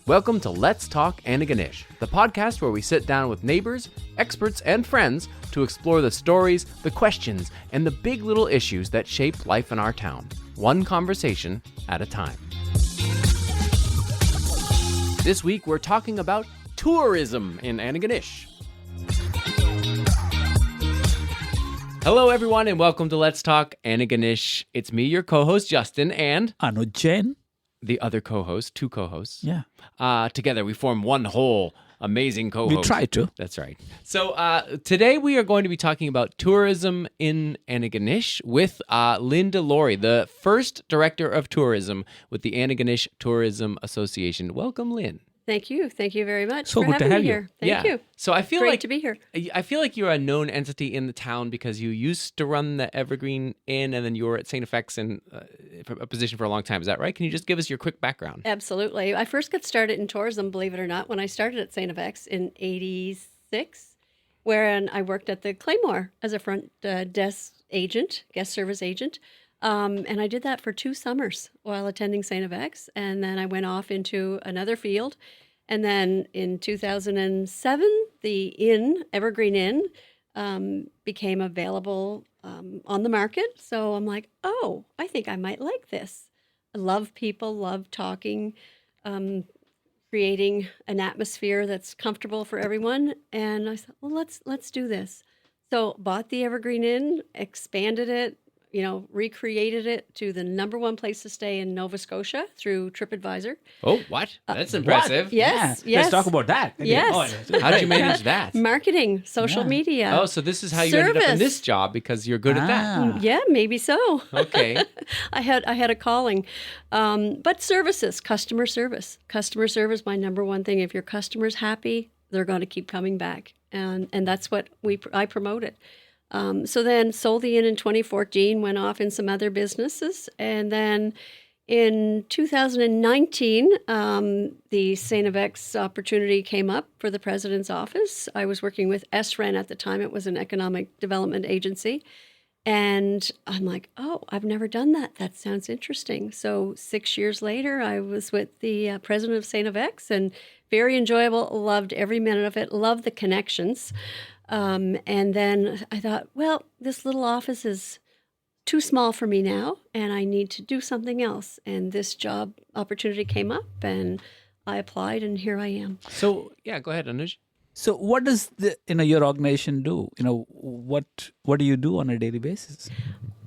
Welcome to Let's Talk Antigonish, the podcast where we sit down with neighbors, experts, and friends to explore the stories, the questions, and the big little issues that shape life in our town, one conversation at a time. This week, we're talking about tourism in Antigonish. Hello, everyone, and welcome to Let's Talk Antigonish. It's me, your co-host, Justin, and Anuj, the other co-host, two co-hosts. Yeah. Together, we form one whole amazing co-host. We try to. That's right. So today we are going to be talking about tourism in Antigonish with Lynne DeLorey, the first director of tourism with the Antigonish Tourism Association. Welcome, Lynne. Thank you. Thank you very much So for good to having have me you. here. Thank you. So I feel Great like to be here. I feel like you're a known entity in the town because you used to run the Evergreen Inn and then you were at StFX in a position for a long time. Is that right? Can you just give us your quick background? Absolutely. I first got started in tourism, believe it or not, when I started at StFX in '86, wherein I worked at the Claymore as a front desk agent, guest service agent. And I did that for 2 summers while attending StFX. And then I went off into another field. And then in 2007, the inn, Evergreen Inn, became available on the market. So I'm like, oh, I think I might like this. I love people, love talking, creating an atmosphere that's comfortable for everyone. And I thought, well, let's do this. So bought the Evergreen Inn, expanded it, recreated it to the #1 place to stay in Nova Scotia through TripAdvisor. Oh, what? That's impressive. Yes, Yeah. Let's talk about that. Yes. How did you manage that? Marketing, social media. Oh, so this is how you ended up in Service. this job because you're good at that. Yeah, maybe so. Okay. I had a calling. But services, customer service. Customer service, my #1 thing. If your customer's happy, they're going to keep coming back. And that's what I promoted. So then sold the inn in 2014, went off in some other businesses. And then in 2019, the StFX opportunity came up for the president's office. I was working with SREN at the time. It was an economic development agency. And I'm like, oh, I've never done that. That sounds interesting. So 6 years later, I was with the president of StFX and very enjoyable. Loved every minute of it. Loved the connections. And then I thought, well, this little office is too small for me now, and I need to do something else. And this job opportunity came up, and I applied, and here I am. So, yeah, go ahead, Anuj. So what does your organization do? What do you do on a daily basis?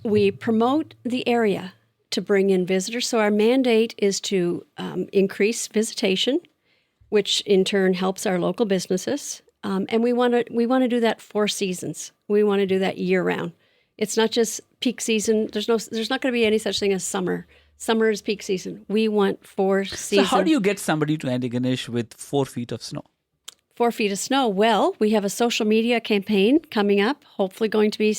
We promote the area to bring in visitors. So our mandate is to increase visitation, which in turn helps our local businesses. And we want to do that 4 seasons. We want to do that year round. It's not just peak season. There's not going to be any such thing as summer. Summer is peak season. We want 4 seasons. So how do you get somebody to Antigonish with 4 feet of snow? 4 feet of snow. Well, we have a social media campaign coming up, hopefully going to be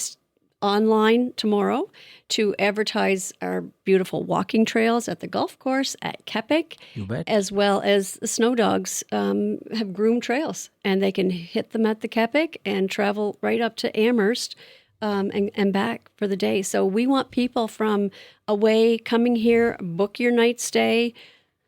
online tomorrow to advertise our beautiful walking trails at the golf course at Kepik, You bet. as well as the snow dogs have groomed trails, and they can hit them at the Kepik and travel right up to Amherst and back for the day. So we want people from away coming here, book your night stay,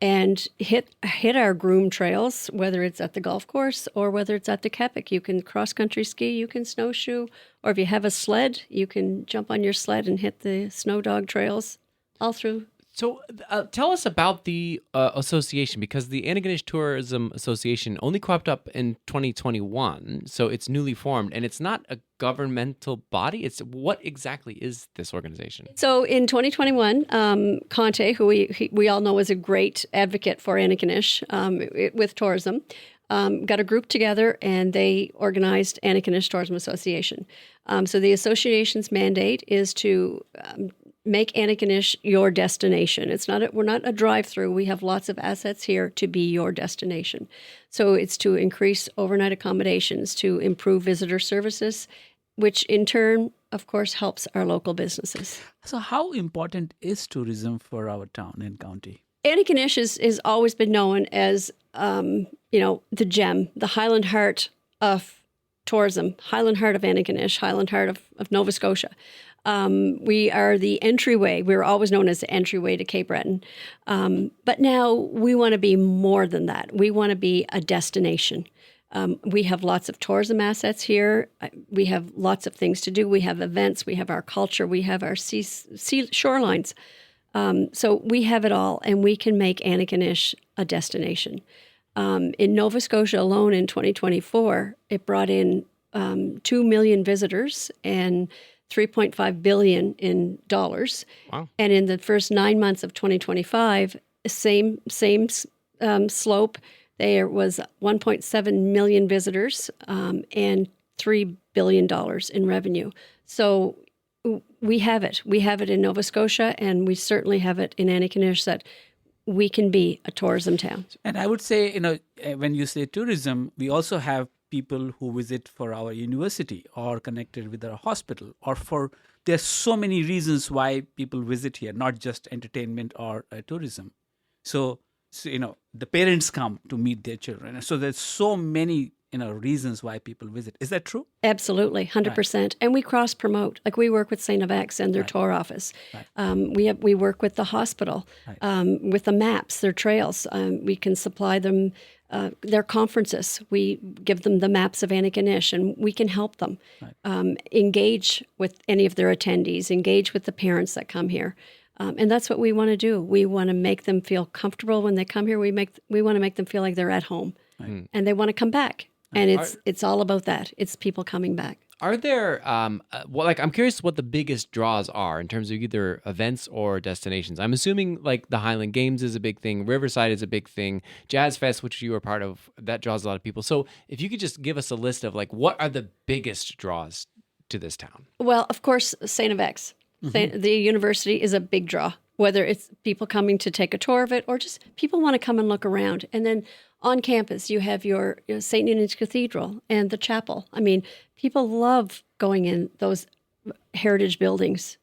and hit our groomed trails, whether it's at the golf course or whether it's at the Kepik. You can cross-country ski, you can snowshoe, or if you have a sled, you can jump on your sled and hit the snow dog trails all through. So tell us about the association, because the Antigonish Tourism Association only cropped up in 2021, so it's newly formed, and it's not a governmental body. What exactly is this organization? So in 2021, Conte, who we all know is a great advocate for Antigonish with tourism, got a group together and they organized Antigonish Tourism Association. So the association's mandate is to make Antigonish your destination. We're not a drive-through. We have lots of assets here to be your destination. So it's to increase overnight accommodations, to improve visitor services, which in turn, of course, helps our local businesses. So how important is tourism for our town and county? Antigonish is always been known as, the gem, the Highland Heart of tourism, Highland Heart of Antigonish, Highland Heart of Nova Scotia. We are the entryway. We were always known as the entryway to Cape Breton. But now we want to be more than that. We want to be a destination. We have lots of tourism assets here. We have lots of things to do. We have events. We have our culture. We have our sea shorelines. So we have it all, and we can make Antigonish a destination. In Nova Scotia alone in 2024, it brought in 2 million visitors and $3.5 billion in dollars. Wow. And in the first 9 months of 2025, same slope. There was 1.7 million visitors and $3 billion in revenue. So we have it. We have it in Nova Scotia, and we certainly have it in Antigonish that we can be a tourism town. And I would say, when you say tourism, we also have people who visit for our university or connected with our hospital, or there's so many reasons why people visit here, not just entertainment or tourism. So, the parents come to meet their children. So there's so many, reasons why people visit. Is that true? Absolutely, 100%. Right. And we cross promote. Like we work with StFX and their tour office. Right. We work with the hospital, with the maps, their trails. We can supply them their conferences. We give them the maps of Antigonish, and we can help them engage with any of their attendees, engage with the parents that come here. And that's what we want to do. We want to make them feel comfortable when they come here. We want to make them feel like they're at home, and they want to come back. And it's all about that. It's people coming back. Are there, I'm curious what the biggest draws are in terms of either events or destinations. I'm assuming like the Highland Games is a big thing. Riverside is a big thing. Jazz Fest, which you were part of, that draws a lot of people. So if you could just give us a list of like, what are the biggest draws to this town? Well, of course, StFX. The university is a big draw, whether it's people coming to take a tour of it or just people want to come and look around. And then on campus, you have your St. Ninian's Cathedral and the chapel. I mean, people love going in those heritage buildings.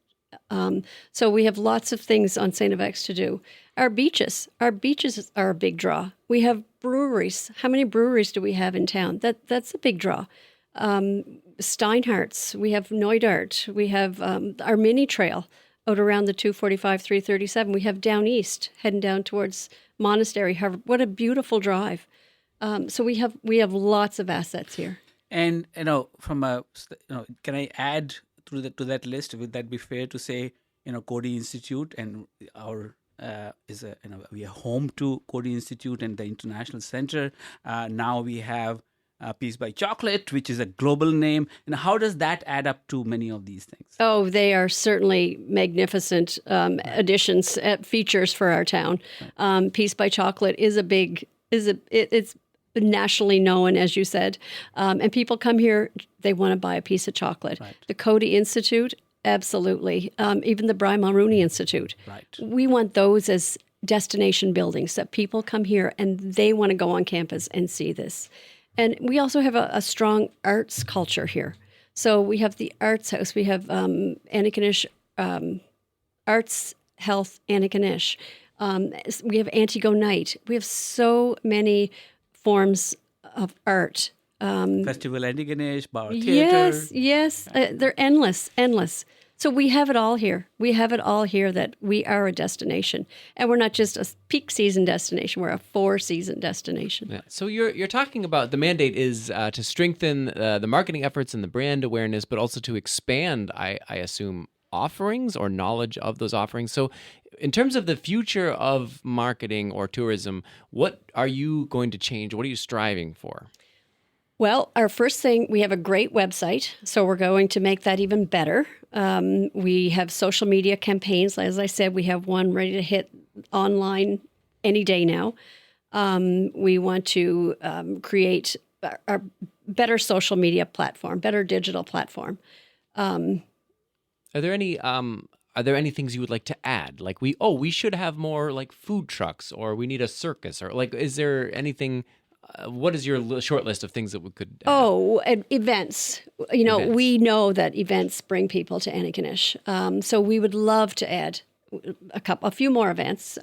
So we have lots of things on StFX to do. Our beaches are a big draw. We have breweries. How many breweries do we have in town? That's a big draw. Steinhardt's, we have Neudart, we have our mini trail out around the 245, 337. We have down east, heading down towards Monastery Harbor. What a beautiful drive. So we have lots of assets here. And can I add to that list? Would that be fair to say? Coady Institute and our we are home to Coady Institute and the International Center. Now we have Peace by Chocolate, which is a global name. And how does that add up to many of these things? Oh, they are certainly magnificent additions, features for our town. Right. Peace by Chocolate is it's nationally known, as you said. And people come here, they want to buy a piece of chocolate. Right. The Coady Institute, absolutely. Even the Bry Mulrooney Institute. Right. We want those as destination buildings that people come here and they want to go on campus and see this. And we also have a strong arts culture here. So we have the Arts House. We have Antigonish Arts Health Antigonish. We have Antigo Night. We have so many forms of art. Festival Antigonish, Bar Theatre. Yes. They're endless. So we have it all here. We have it all here that we are a destination. And we're not just a peak season destination. We're a 4-season destination. Yeah. So you're talking about the mandate is to strengthen the marketing efforts and the brand awareness, but also to expand, I assume, offerings or knowledge of those offerings. So in terms of the future of marketing or tourism, what are you going to change? What are you striving for? Well, our first thing, we have a great website, so we're going to make that even better. We have social media campaigns. As I said, we have one ready to hit online any day now. We want to create a better social media platform, better digital platform. Are there any things you would like to add? Like we should have more like food trucks, or we need a circus, or like, is there anything? What is your short list of things that we could add? Oh, events. Events. We know that events bring people to Antigonish. So we would love to add a few more events.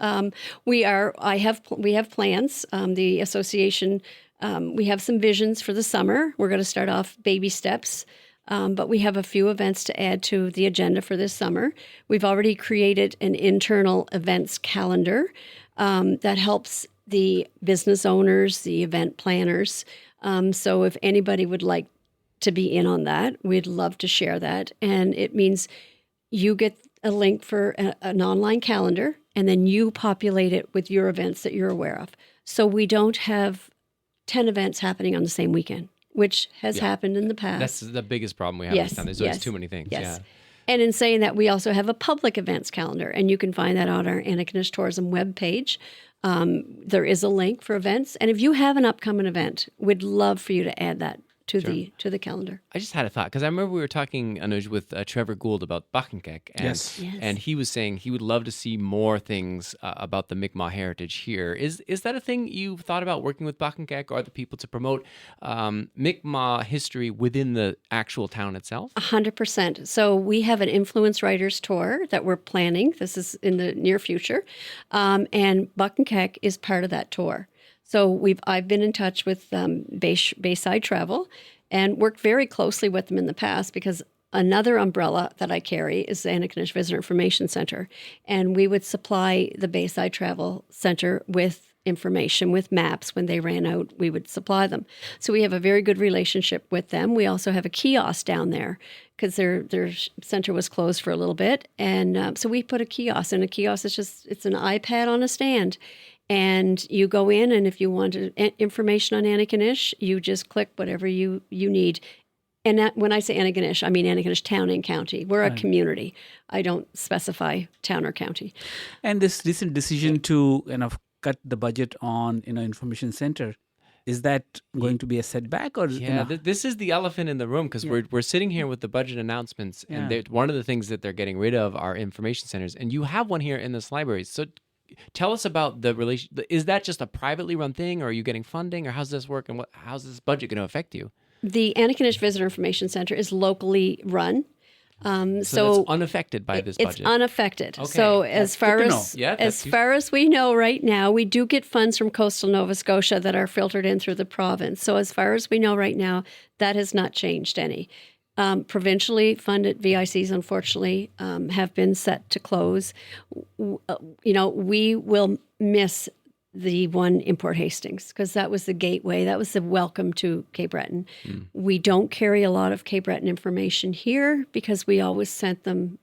We have plans. The association, we have some visions for the summer. We're going to start off baby steps. But we have a few events to add to the agenda for this summer. We've already created an internal events calendar that helps the business owners, the event planners. So if anybody would like to be in on that, we'd love to share that. And it means you get a link for an online calendar, and then you populate it with your events that you're aware of. So we don't have 10 events happening on the same weekend, which has happened in the past. That's the biggest problem we have in this town. There's always too many things. Yes. Yeah. And in saying that, we also have a public events calendar, and you can find that on our Antigonish Tourism webpage. There is a link for events. And if you have an upcoming event, we'd love for you to add that to the calendar. I just had a thought, because I remember we were talking, Anuj, with Trevor Gould about Buckenkek, and he was saying he would love to see more things about the Mi'kmaq heritage here. Is that a thing you've thought about, working with Buckenkek or other people to promote Mi'kmaq history within the actual town itself? 100%. So we have an influence writers tour that we're planning. This is in the near future, and Buckenkek is part of that tour. So I've been in touch with Bayside Travel and worked very closely with them in the past, because another umbrella that I carry is the Antigonish Visitor Information Center. And we would supply the Bayside Travel Center with information, with maps. When they ran out, we would supply them. So we have a very good relationship with them. We also have a kiosk down there, because their center was closed for a little bit. And so we put a kiosk, and a kiosk is it's an iPad on a stand. And you go in, and if you want information on Antigonish, you just click whatever you need. And when I say Antigonish, I mean Antigonish Town and County. We're a community. I don't specify town or county. And this recent decision to cut the budget on information center, is that going to be a setback? Or this is the elephant in the room, because we're sitting here with the budget announcements, and one of the things that they're getting rid of are information centers, and you have one here in this library. So tell us about the relation. Is that just a privately run thing, or are you getting funding, or how's this work, and how's this budget going to affect you? The Antigonish Visitor Information Center is locally run. So it's unaffected by this budget. It's unaffected. Okay. So as far as we know right now, we do get funds from coastal Nova Scotia that are filtered in through the province. So as far as we know right now, that has not changed any. Provincially funded VICs, unfortunately, have been set to close. We will miss the one in Port Hastings, because that was the gateway. That was the welcome to Cape Breton. We don't carry a lot of Cape Breton information here, because we always sent them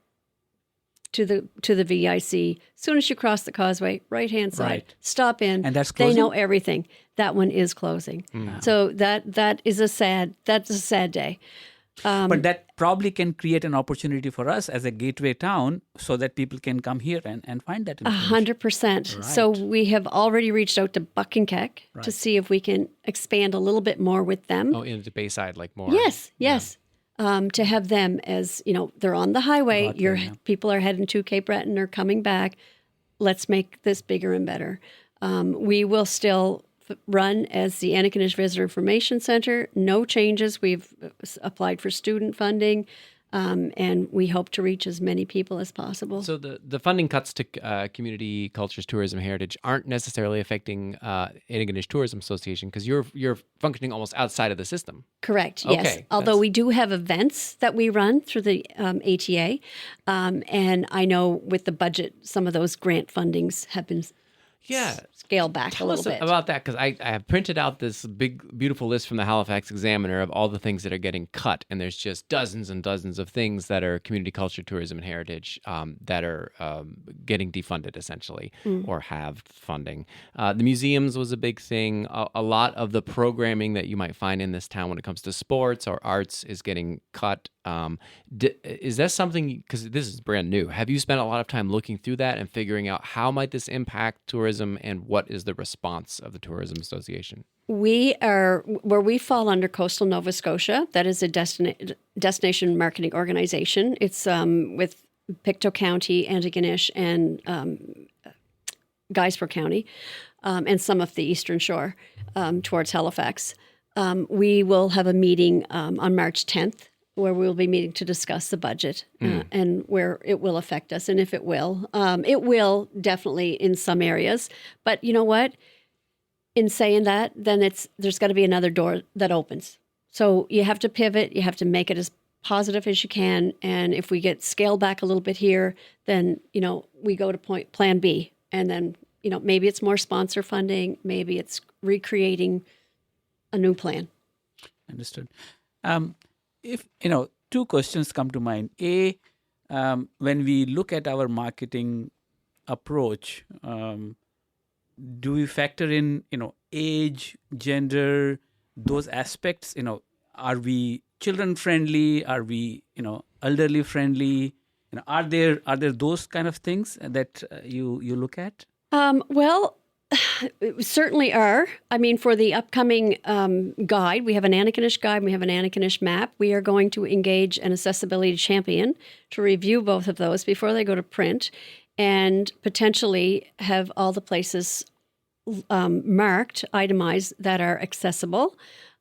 to the VIC. As soon as you cross the causeway, right-hand side, stop in. And that's closing? They know everything. That one is closing. So that's a sad day. But that probably can create an opportunity for us as a gateway town, so that people can come here and find that information. 100%. Right. So we have already reached out to Buckenkek to see if we can expand a little bit more with them. Oh, into Bayside, like more. Yes. To have them as, they're on the highway. People are heading to Cape Breton or coming back. Let's make this bigger and better. We will still run as the Antigonish Visitor Information Center. No changes. We've applied for student funding, and we hope to reach as many people as possible. So the funding cuts to community cultures, tourism, heritage aren't necessarily affecting Antigonish Tourism Association, because you're functioning almost outside of the system. Correct. Yes. Okay, although we do have events that we run through the ATA, and I know with the budget, some of those grant fundings have been scaled back a little bit. Tell us about that, because I have printed out this big, beautiful list from the Halifax Examiner of all the things that are getting cut, and there's just dozens and dozens of things that are community culture, tourism, and heritage that are getting defunded, essentially, or have funding. The museums was a big thing. A lot of the programming that you might find in this town when it comes to sports or arts is getting cut. Is that something, because this is brand new, have you spent a lot of time looking through that and figuring out how might this impact tourism, and what is the response of the Tourism Association? We are, where we fall under coastal Nova Scotia, that is a destination marketing organization. It's with Pictou County, Antigonish, and Guysborough County, and some of the Eastern Shore towards Halifax. We will have a meeting on March 10th, where we'll be meeting to discuss the budget and where it will affect us, and if it will. It will definitely in some areas. But you know what? In saying that, then there's got to be another door that opens. So you have to pivot. You have to make it as positive as you can. And if we get scaled back a little bit here, then, we go to plan B. And then, maybe it's more sponsor funding. Maybe it's recreating a new plan. Understood. If, two questions come to mind. A, when we look at our marketing approach, do we factor in, age, gender, those aspects? Are we children friendly? Are we, elderly friendly? Are there those kind of things that you look at? Well, we certainly are. I mean, for the upcoming guide, we have an Antigonish guide, we have an Antigonish map. We are going to engage an accessibility champion to review both of those before they go to print, and potentially have all the places marked, itemized, that are accessible.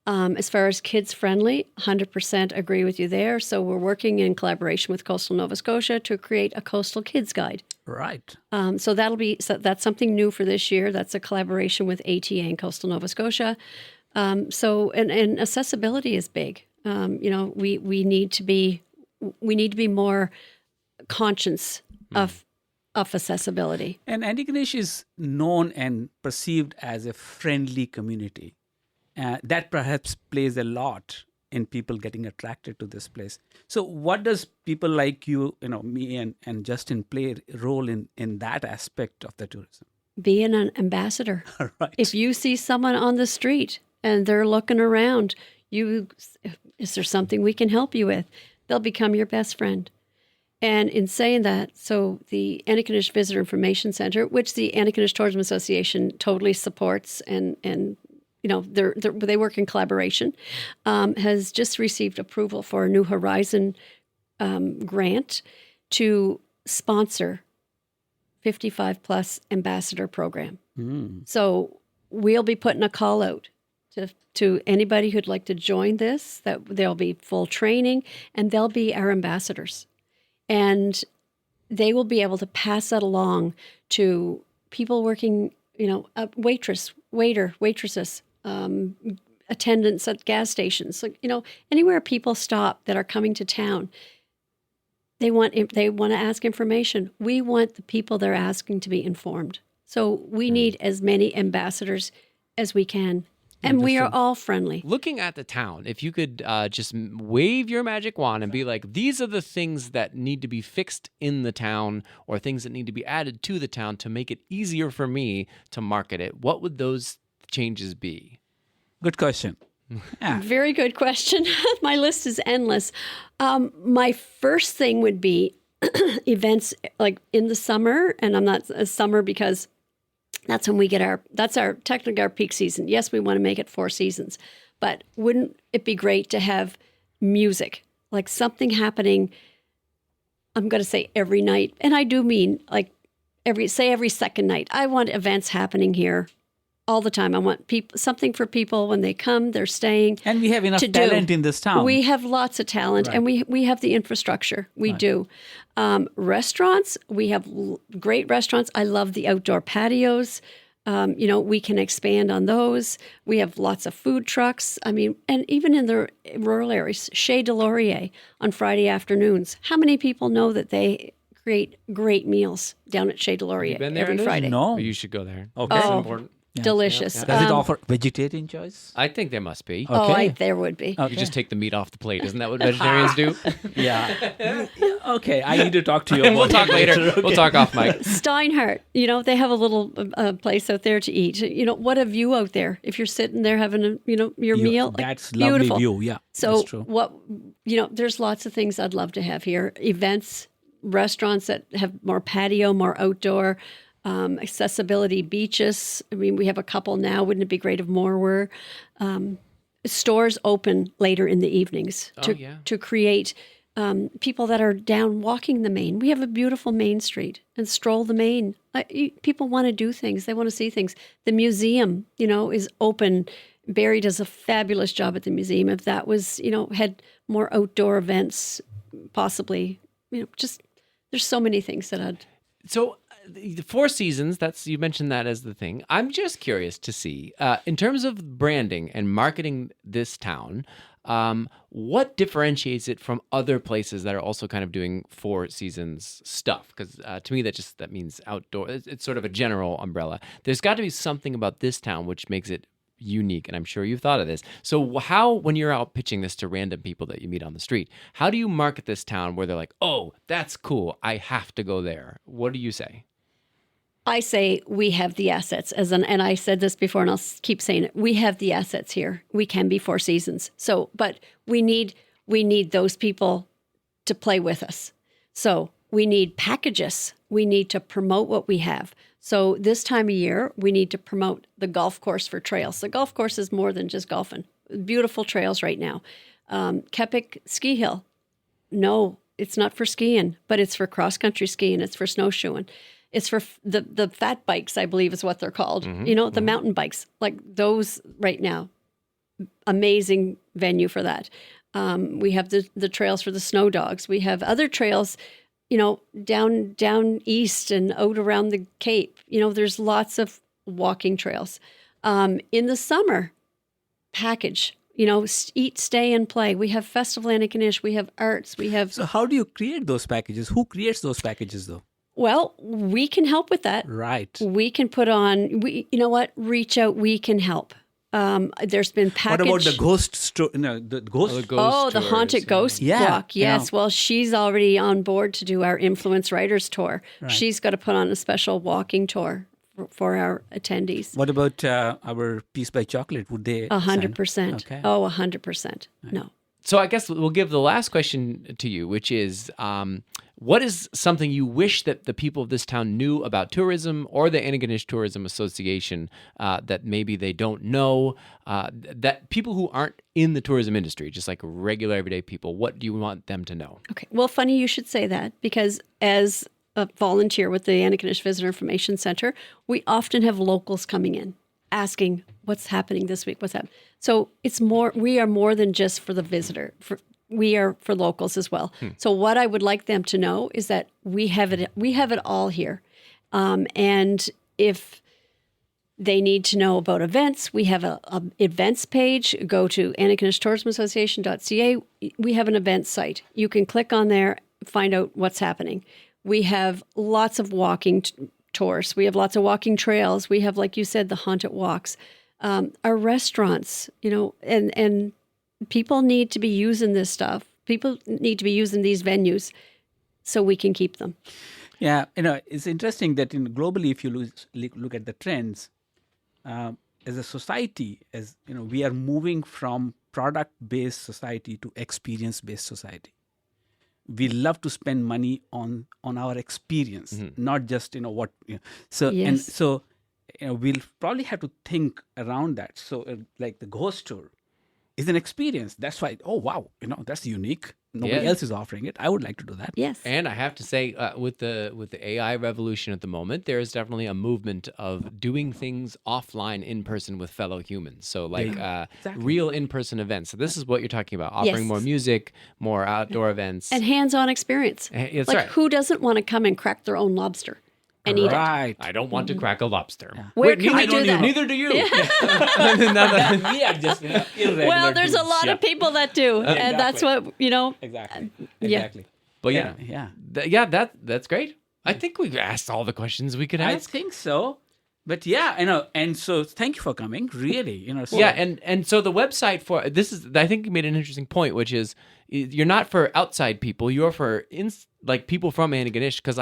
As far as kids friendly, 100% agree with you there. So we're working in collaboration with Coastal Nova Scotia to create a coastal kids guide. Right. So that's something new for this year. That's a collaboration with ATA and Coastal Nova Scotia. And accessibility is big. We need to be more conscious of accessibility. And Antigonish is known and perceived as a friendly community. That perhaps plays a lot in people getting attracted to this place. So what does people like you, me and Justin play a role in that aspect of the tourism? Being an ambassador. Right. If you see someone on the street and they're looking around, is there something we can help you with? They'll become your best friend. And in saying that, so the Antigonish Visitor Information Center, which the Antigonish Tourism Association totally supports and they work in collaboration, has just received approval for a New Horizon grant to sponsor 55-plus ambassador program. So we'll be putting a call out to anybody who'd like to join this, that there'll be full training, and they'll be our ambassadors. And they will be able to pass that along to people working, waitresses, attendants at gas stations, anywhere people stop that are coming to town. They want to ask information. We want the people they're asking to be informed. So we need as many ambassadors as we can. And we are all friendly. Looking at the town, if you could just wave your magic wand and be like, these are the things that need to be fixed in the town, or things that need to be added to the town to make it easier for me to market it, what would those changes be? Good question. Yeah. Very good question. My list is endless. My first thing would be events like in the summer, and I'm not a summer because that's when we get technically our peak season. Yes, we want to make it 4 seasons, but wouldn't it be great to have music, like something happening, I'm going to say every night, and I do mean like every second night. I want events happening here all the time. I want something for people when they come, they're staying. And we have enough talent in this town. We have lots of talent, right. And we have the infrastructure. We do. Restaurants, we have great restaurants. I love the outdoor patios. We can expand on those. We have lots of food trucks. I mean, and even in the rural areas, Chez DeLorey on Friday afternoons. How many people know that they create great meals down at Chez DeLorey every Friday? No. You should go there. Okay. It's important. Yeah. Delicious. Yeah. Does it offer vegetarian choice? I think there must be. Okay. There would be. Okay. You just take the meat off the plate. Isn't that what vegetarians do? Yeah. Okay, I need to talk to you about We'll talk later. Okay. We'll talk off mic. Steinhardt, they have a little place out there to eat. What a view out there. If you're sitting there having your meal. That's beautiful. Lovely view, yeah. So that's true. There's lots of things I'd love to have here. Events, restaurants that have more patio, more outdoor, accessibility, beaches. I mean, we have a couple now. Wouldn't it be great if more were? Stores open later in the evenings to create people that are down walking the Main. We have a beautiful Main Street, and stroll the Main. People want to do things. They want to see things. The museum, is open. Barry does a fabulous job at the museum. If that was, had more outdoor events, possibly, just there's so many things that I'd. So the 4 seasons, you mentioned that as the thing. I'm just curious to see, in terms of branding and marketing this town, What differentiates it from other places that are also kind of doing Four Seasons stuff? Because to me, that means outdoor. It's sort of a general umbrella. There's got to be something about this town which makes it unique, and I'm sure you've thought of this. So how, when you're out pitching this to random people that you meet on the street, how do you market this town where they're like, oh, that's cool, I have to go there? What do you say? I say we have the assets, and I said this before, and I'll keep saying it. We have the assets here. We can be Four Seasons. So, but we need those people to play with us. So we need packages. We need to promote what we have. So this time of year, we need to promote the golf course for trails. The golf course is more than just golfing. Beautiful trails right now. Kepik Ski Hill. No, it's not for skiing, but it's for cross-country skiing. It's for snowshoeing. It's for the fat bikes, I believe is what they're called. Mm-hmm. The mountain bikes, like those right now. Amazing venue for that. We have the trails for the snow dogs. We have other trails, down east and out around the Cape. There's lots of walking trails. In the summer, package. Eat, stay, and play. We have Festival Antigonish. We have arts. We have. So how do you create those packages? Who creates those packages, though? Well, we can help with that. Right. We can put on, reach out, we can help. There's been package. What about the ghost the ghost? The haunted ghost walk. Yes. Well, she's already on board to do our Influence Writers Tour. Right. She's got to put on a special walking tour for our attendees. What about our Piece by Chocolate? Would they? 100%. Okay. Oh, 100%. Right. No. So I guess we'll give the last question to you, which is, what is something you wish that the people of this town knew about tourism or the Antigonish Tourism Association that maybe they don't know, that people who aren't in the tourism industry, just like regular everyday people, what do you want them to know? Okay. Well, funny you should say that, because as a volunteer with the Antigonish Visitor Information Center, we often have locals coming in asking what's happening this week, what's happening. So we are more than just for the visitor. We are for locals as well. So what I would like them to know is that we have it all here. And if they need to know about events, we have a events page. Go to AntigonishTourismAssociation.ca. We have an events site. You can click on there, find out what's happening. We have lots of walking tours. We have lots of walking trails. We have, like you said, the haunted walks. Our restaurants, and people need to be using this stuff. People need to be using these venues so we can keep them. Yeah, it's interesting that globally, if you look at the trends, as a society, we are moving from product-based society to experience-based society. We love to spend money on our experience, not just what. So yes. And so, we'll probably have to think around that. So, like the ghost tour is an experience. That's why. Oh wow, that's unique. Nobody else is offering it. I would like to do that. Yes. And I have to say, with the AI revolution at the moment, there is definitely a movement of doing things offline, in person with fellow humans. So like exactly. Real in-person events. So this is what you're talking about: offering more music, more outdoor events, and hands-on experience. That's like right. Who doesn't want to come and crack their own lobster? And eat it. I don't want to crack a lobster. Yeah. Where can we do that? Neither do you. We are just irregular. Well, there's a lot of people that do, and that's what Exactly. Yeah. But that's great. I think we've asked all the questions we could ask. I think so. But and so thank you for coming. Really, and so the website for this is, I think you made an interesting point, which is you're not for outside people, you're for people from Antigonish, because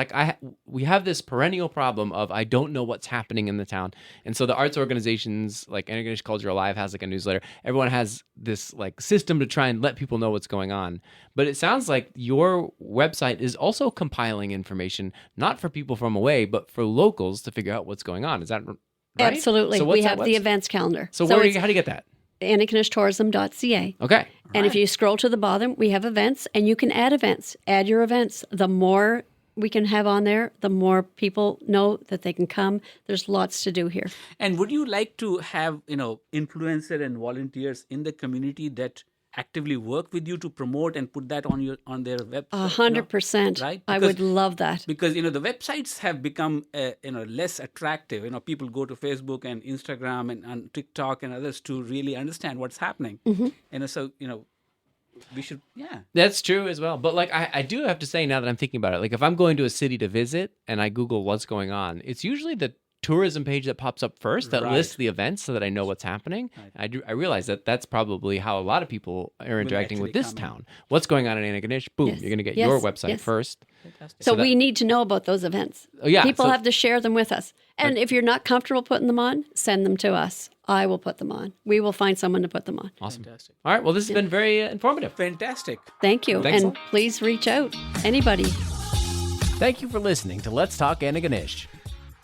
we have this perennial problem of I don't know what's happening in the town, and so the arts organizations like Antigonish Culture Alive has a newsletter. Everyone has this system to try and let people know what's going on. But it sounds like your website is also compiling information not for people from away, but for locals to figure out what's going on. Is that right? Absolutely. So we have the events calendar. So how do you get that? AntigonishTourism.ca. Okay. And if you scroll to the bottom, we have events, and you can add events. Add your events. The more we can have on there, the more people know that they can come. There's lots to do here. And would you like to have, influencer and volunteers in the community that actively work with you to promote and put that on their website? 100%. Right? I would love that. Because the websites have become less attractive. People go to Facebook and Instagram and TikTok and others to really understand what's happening. So we should, That's true as well. But like I do have to say, now that I'm thinking about it, like if I'm going to a city to visit and I Google what's going on, it's usually the tourism page that pops up first that lists the events so that I know what's happening. I realize that that's probably how a lot of people are interacting with this town. What's going on in Antigonish? Boom, you're going to get your website first. Fantastic. So we need to know about those events. People have to share them with us. And if you're not comfortable putting them on, send them to us. I will put them on. We will find someone to put them on. Awesome. Fantastic. All right. Well, this has been very informative. Fantastic. Thank you. Thanks. And please reach out. Anybody. Thank you for listening to Let's Talk Antigonish.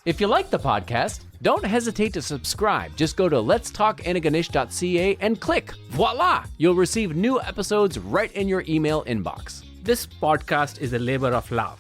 If you like the podcast, don't hesitate to subscribe. Just go to letstalkantigonish.ca and click. Voila! You'll receive new episodes right in your email inbox. This podcast is a labor of love.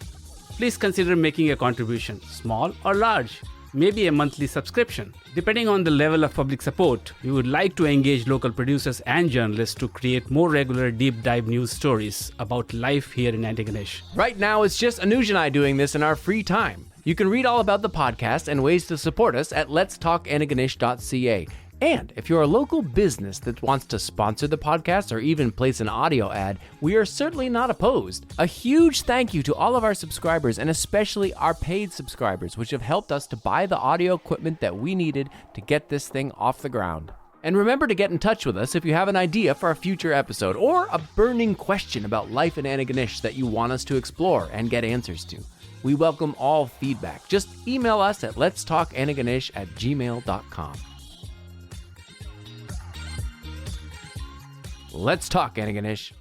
Please consider making a contribution, small or large. Maybe a monthly subscription. Depending on the level of public support, we would like to engage local producers and journalists to create more regular deep dive news stories about life here in Antigonish. Right now, it's just Anuj and I doing this in our free time. You can read all about the podcast and ways to support us at letstalkantigonish.ca. And if you're a local business that wants to sponsor the podcast or even place an audio ad, we are certainly not opposed. A huge thank you to all of our subscribers and especially our paid subscribers, which have helped us to buy the audio equipment that we needed to get this thing off the ground. And remember to get in touch with us if you have an idea for a future episode or a burning question about life in Antigonish that you want us to explore and get answers to. We welcome all feedback. Just email us at letstalkantigonish@gmail.com. Let's talk Antigonish.